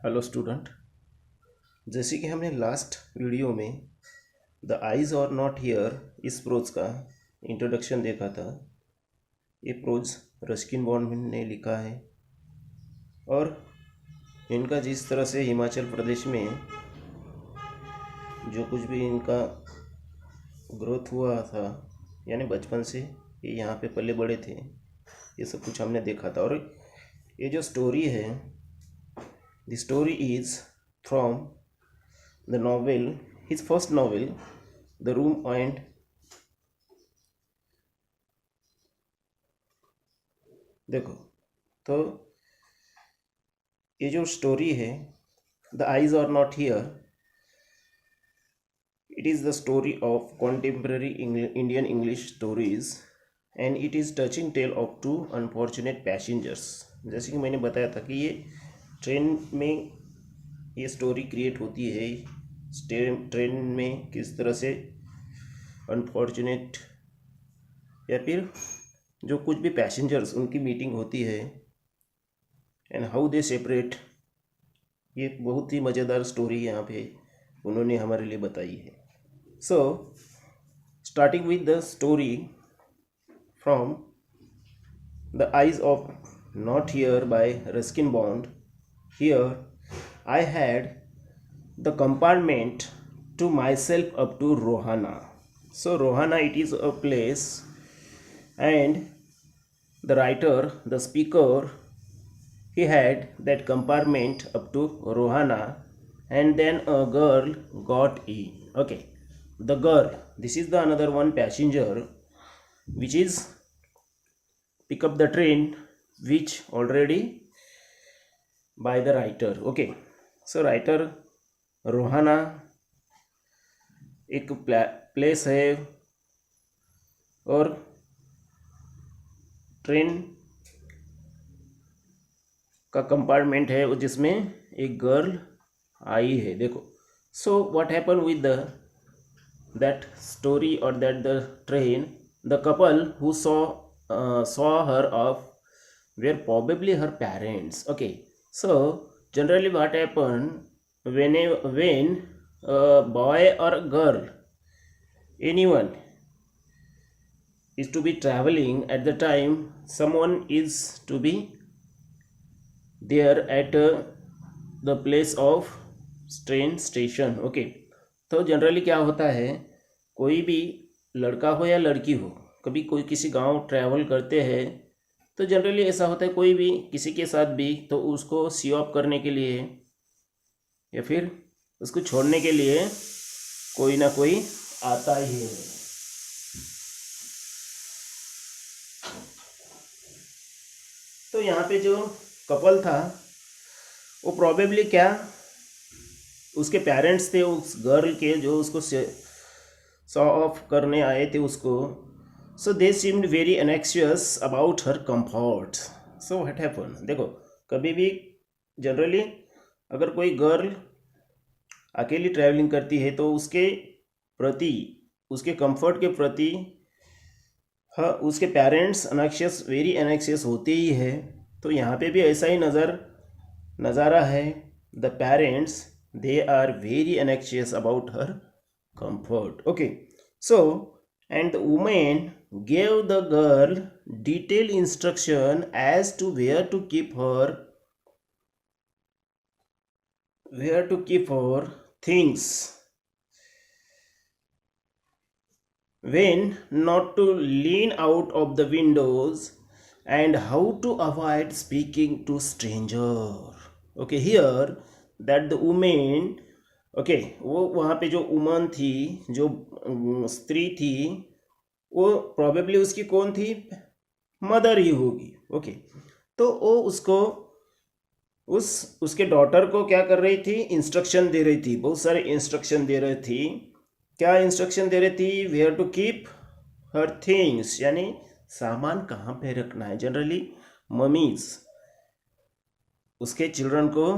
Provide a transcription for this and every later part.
Hello student. जैसे कि हमने लास्ट वीडियो में द आइज और नॉट हियर इस प्रोज का इंट्रोडक्शन देखा था। ये प्रोज रस्किन बॉन्ड ने लिखा है और इनका जिस तरह से हिमाचल प्रदेश में जो कुछ भी इनका ग्रोथ हुआ था, यानी बचपन से ये यहाँ पे पले बड़े थे, ये सब कुछ हमने देखा था। और ये जो स्टोरी है, the story is from the novel, his first novel, The Room and देखो तो ये जो स्टोरी है the eyes are not here, it is the story of contemporary Indian English stories and it is touching tale of two unfortunate passengers. जैसे कि मैंने बताया था कि ये ट्रेन में ये स्टोरी क्रिएट होती है। ट्रेन में किस तरह से अनफॉर्चुनेट या फिर जो कुछ भी पैसेंजर्स उनकी मीटिंग होती है एंड हाउ दे सेपरेट। ये बहुत ही मज़ेदार स्टोरी यहाँ पे उन्होंने हमारे लिए बताई है। So starting with the story from the eyes of not here bye Ruskin bond. Here I had the compartment to myself up to Rohana. So Rohana, it is a place, and the writer, the speaker, he had that compartment up to Rohana, and then a girl got in. Okay, the girl, this is the another one passenger which is pick up the train which already by the writer. Okay, so writer Rohana एक place है और train का compartment है जिसमें एक girl आई है। देखो, so what happen with the that story और that the train, the couple who saw her off were probably her parents. Okay, so generally what happen when a boy or a girl, anyone is to be traveling, at the time someone is to be there at the place of train station. Okay, तो generally क्या होता है, कोई भी लड़का हो या लड़की हो, कभी कोई किसी गांव ट्रैवल करते हैं तो जनरली ऐसा होता है, कोई भी किसी के साथ भी, तो उसको सी ऑफ करने के लिए या फिर उसको छोड़ने के लिए कोई ना कोई आता ही है। तो यहाँ पे जो कपल था वो प्रोबेबली क्या, उसके पेरेंट्स थे उस गर्ल के जो उसको सॉ ऑफ करने आए थे उसको। So they seemed very anxious about her comfort. So what happened? देखो, कभी भी जनरली अगर कोई गर्ल अकेली ट्रैवलिंग करती है तो उसके प्रति, उसके कंफर्ट के प्रति, हाँ, उसके पेरेंट्स अनएक्शियस, वेरी अनएक्शियस होते ही है। तो यहाँ पे भी ऐसा ही नज़ारा है। The parents, they are very anxious about her comfort. Okay, so and the woman gave the girl detailed instruction as to where to keep her things, when not to lean out of the windows, and how to avoid speaking to stranger. Okay, here that the woman, okay, वो वहाँ पे जो woman थी, जो स्त्री थी, वो probably उसकी कौन थी, मदर ही होगी। ओके, तो वो उसको उसके डॉटर को क्या कर रही थी, इंस्ट्रक्शन दे रही थी, बहुत सारे इंस्ट्रक्शन दे रही थी। क्या इंस्ट्रक्शन दे रही थी, where to keep her things, यानी सामान कहाँ पे रखना है। जनरली मम्मीज उसके चिल्ड्रन को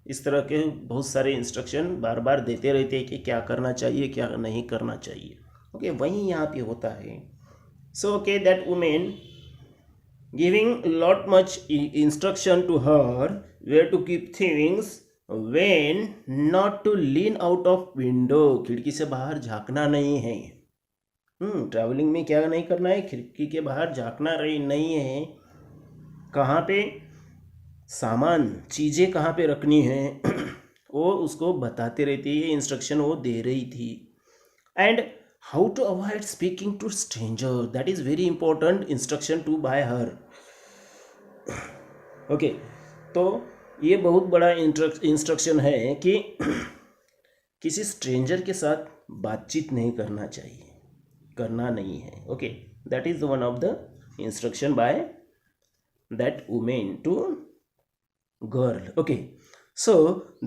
इस तरह के बहुत सारे इंस्ट्रक्शन बार बार देते रहते हैं कि क्या करना चाहिए, क्या नहीं करना चाहिए। ओके, वहीं यहाँ पे होता है। So okay, that women giving lot much instruction to her where to keep things, when not to lean out of window, खिड़की से बाहर झांकना नहीं है। ट्रैवलिंग में क्या नहीं करना है, खिड़की के बाहर झांकना नहीं है। कहाँ पे सामान चीज़ें कहाँ पे रखनी है वो उसको बताते रहती है, ये इंस्ट्रक्शन वो दे रही थी। And how to avoid speaking to stranger, that is very important instruction to by her. Okay, तो ये बहुत बड़ा इंस्ट्रक्शन है कि किसी स्ट्रेंजर के साथ बातचीत नहीं करना चाहिए, करना नहीं है। Okay, that is one of the instruction by that woman to girl. Okay, so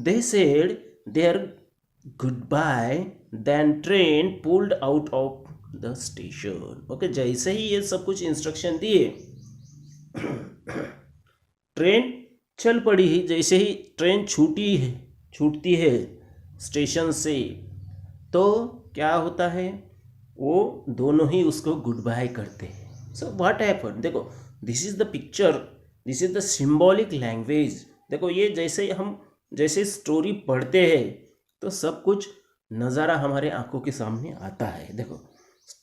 they said their goodbye, then train pulled out of the station. Okay, जैसे ही ये सब कुछ इंस्ट्रक्शन दिए ट्रेन चल पड़ी ही। जैसे ही ट्रेन छूटती है स्टेशन से, तो क्या होता है, वो दोनों ही उसको गुड बाय करते हैं। सो व्हाट हैपन, देखो this is the picture, this is the symbolic language. देखो ये जैसे स्टोरी पढ़ते हैं तो सब कुछ नज़ारा हमारे आंखों के सामने आता है। देखो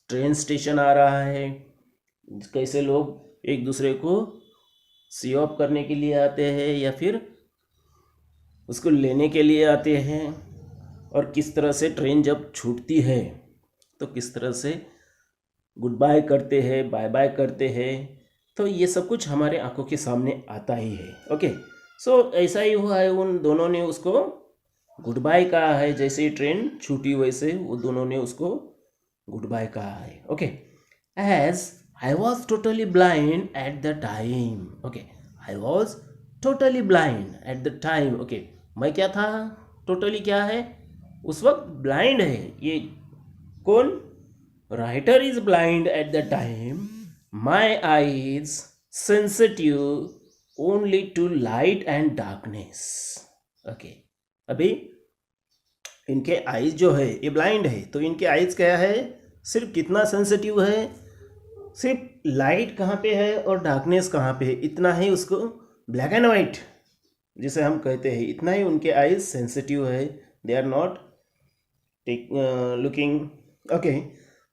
ट्रेन स्टेशन आ रहा है, कैसे लोग एक दूसरे को सी ऑफ करने के लिए आते हैं या फिर उसको लेने के लिए आते हैं, और किस तरह से ट्रेन जब छूटती है तो किस तरह से गुड बाय करते हैं, बाय बाय करते हैं। तो ये सब कुछ हमारे आंखों के सामने आता ही है। ओके, सो ऐसा ही हुआ है, उन दोनों ने उसको गुड बाय कहा है। जैसे ही ट्रेन छूटी वैसे वो दोनों ने उसको गुड बाय कहा है। Okay, as I was totally blind at the time. Okay, I was totally blind at the time. Okay, मैं क्या था, टोटली क्या है, उस वक्त ब्लाइंड है। ये कौन, writer is blind at the time, my eyes sensitive only to light and darkness. Okay, अभी इनके आईज जो है ये ब्लाइंड है, तो इनके आईज क्या है, सिर्फ कितना सेंसिटिव है, सिर्फ लाइट कहाँ पे है और डार्कनेस कहाँ पे है, इतना ही उसको, ब्लैक एंड वाइट जिसे हम कहते हैं, इतना ही उनके आईज सेंसिटिव है। They are not looking. Okay,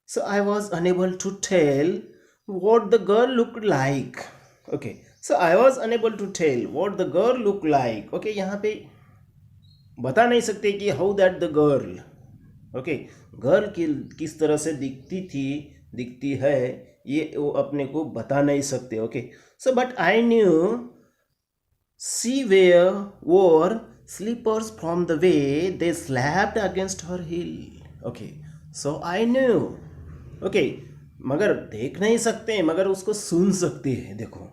so I was unable to tell what the girl looked like. Okay, so I was unable to tell what the girl looked like. Okay, यहाँ पे बता नहीं सकते कि how that the girl, okay, girl किस तरह से दिखती है, ये वो अपने को बता नहीं सकते। Okay, so but I knew she wore slippers from the way they slapped against her heel. Okay, so I knew. Okay, मगर देख नहीं सकते, मगर उसको सुन सकते हैं। देखो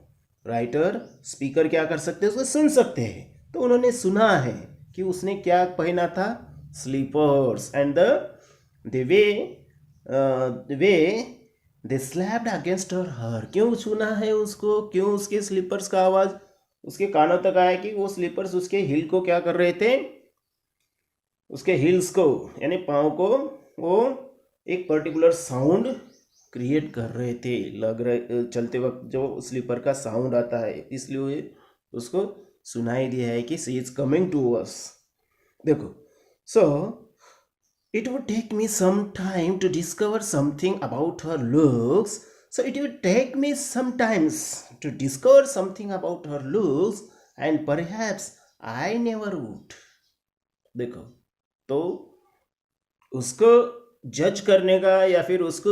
राइटर स्पीकर क्या कर सकते हैं, उसको सुन सकते हैं। तो उन्होंने सुना है कि उसने क्या पहना था, slippers, and the way they slapped against her. क्यों सुना है उसको, क्यों उसके स्लीपर्स का आवाज़ उसके कानों तक आया, कि वो स्लीपर्स उसके हिल को क्या कर रहे थे, उसके हिल्स को यानी पाँव को वो एक पर्टिकुलर साउंड क्रिएट कर रहे थे, चलते वक्त जो स्लीपर का साउंड आता है, इसलिए उसको सुनाई दिया है कि she is coming to us. देखो, so it would take me some time to discover something about her looks. So it would take me some times to discover something about her looks and perhaps I never would. देखो, तो उसको जज करने का या फिर उसको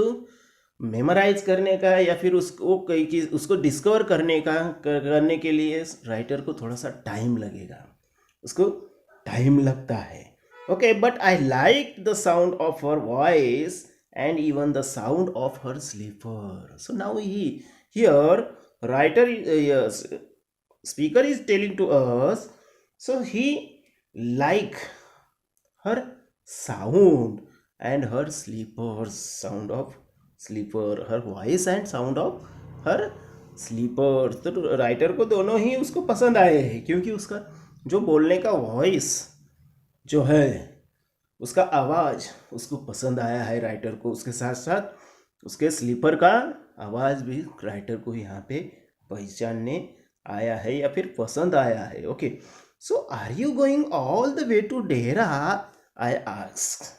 memorise करने का या फिर उसको डिस्कवर करने के लिए राइटर को थोड़ा सा टाइम लगेगा, उसको टाइम लगता है। Okay, but I like the sound of her voice and even the sound of her slipper. So now here writer speaker is telling to us, so he like her sound and her sleepers, sound of sleeper, her voice and sound of her sleepers। तो writer को दोनों ही उसको पसंद आए हैं, क्योंकि उसका जो बोलने का वॉइस जो है, उसका आवाज़ उसको पसंद आया है राइटर को। उसके साथ साथ उसके स्लीपर का आवाज़ भी राइटर को यहाँ पे पहचानने आया है या फिर पसंद आया है. Okay, so are you going all the way to Dehra, I ask.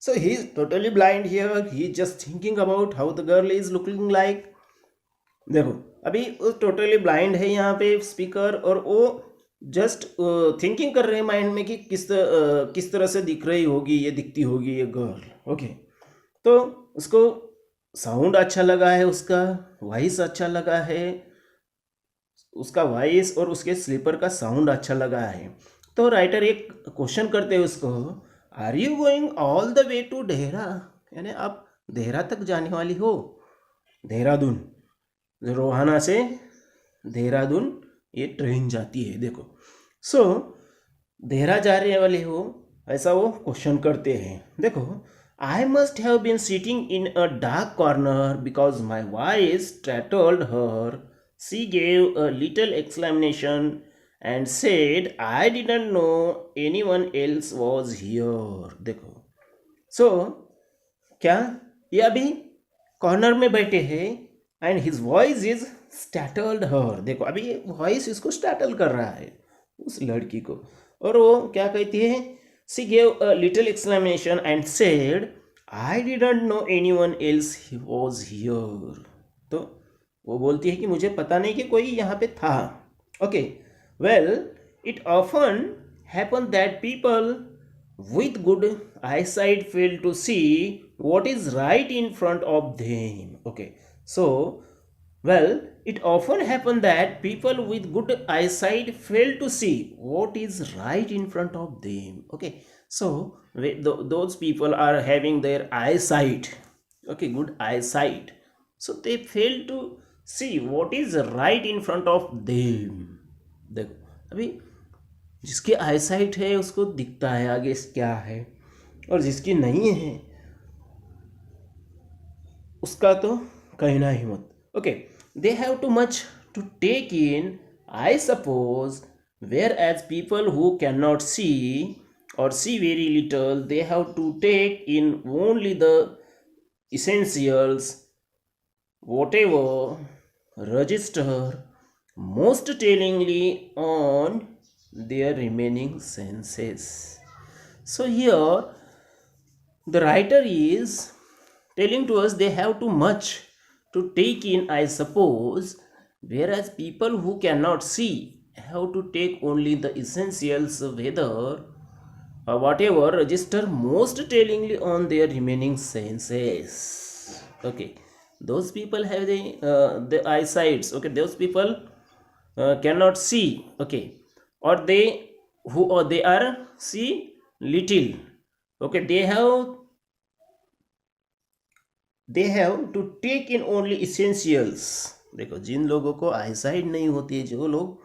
So he is totally blind here. He is just thinking about how the girl is looking like. देखो अभी वो टोटली ब्लाइंड है यहाँ पे स्पीकर, और वो just thinking कर रहे हैं माइंड में कि किस तरह से दिख रही होगी, ये दिखती होगी ये गर्ल. ओके, तो उसको साउंड अच्छा लगा है, उसका वॉइस अच्छा लगा है, उसका वॉइस और उसके स्लीपर का साउंड अच्छा लगा है. तो राइटर एक क्वेश्चन करते हैं उसको, are you going all the way to Dehra, यानी आप देहरा तक जाने वाली हो. देहरादून, रोहाना से देहरादून ये ट्रेन जाती है. देखो, सो देहरा जा रहे वाले हो, ऐसा वो क्वेश्चन करते हैं. देखो, I must have been sitting in a dark corner because my voice startled her. She gave a little exclamation and said, I didn't know anyone else was here. देखो, so क्या ये अभी कॉर्नर में बैठे हैं एंड हिज वॉइस इज स्टैटल्ड हर. देखो अभी voice इसको स्टैटल कर रहा है उस लड़की को, और वो क्या कहती है, she gave a little exclamation and said, I didn't know anyone else was here. तो वो बोलती है कि मुझे पता नहीं कि कोई यहाँ पे था. Okay, well, it often happens that people with good eyesight fail to see what is right in front of them. Okay, so, well, it often happens that people with good eyesight fail to see what is right in front of them. Okay, so those people are having their eyesight, okay, good eyesight, so they fail to see what is right in front of them. देखो अभी जिसकी eyesight है उसको दिखता है आगे क्या है, और जिसकी नहीं है उसका तो कहना ही मत. Okay, they have too much to take in, I suppose, whereas people who can not see और see very little, they have to take in only the essentials, whatever register most tellingly on their remaining senses. So here the writer is telling to us they have too much to take in, I suppose, whereas people who cannot see have to take only the essentials, whether or whatever register most tellingly on their remaining senses. Okay, those people have the eyesights. Okay, those people cannot see. Okay, or they are see little. Okay, they have to take in only essentials. देखो, जिन लोगों को eyesight नहीं होती है, जो लोग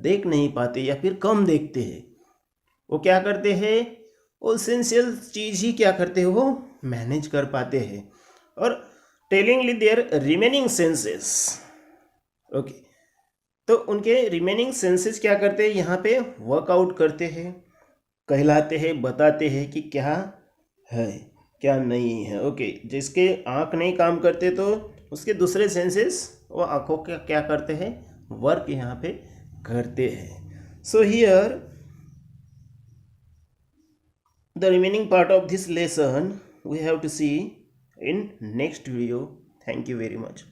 देख नहीं पाते या फिर कम देखते हैं, वो क्या करते हैं, वो एसेंशियल चीज़ ही क्या करते हैं, वो मैनेज कर पाते हैं. और टेलिंगली देयर रिमेनिंग सेंसेस. ओके, तो उनके रिमेनिंग सेंसेस क्या करते हैं, यहाँ पे वर्कआउट करते हैं, कहलाते हैं, बताते हैं कि क्या है क्या नहीं है. ओके, जिसके आँख नहीं काम करते तो उसके दूसरे सेंसेस वो आँखों का क्या करते हैं, वर्क यहाँ पे करते हैं. So here the remaining part of this lesson we have to see in next video. Thank you very much.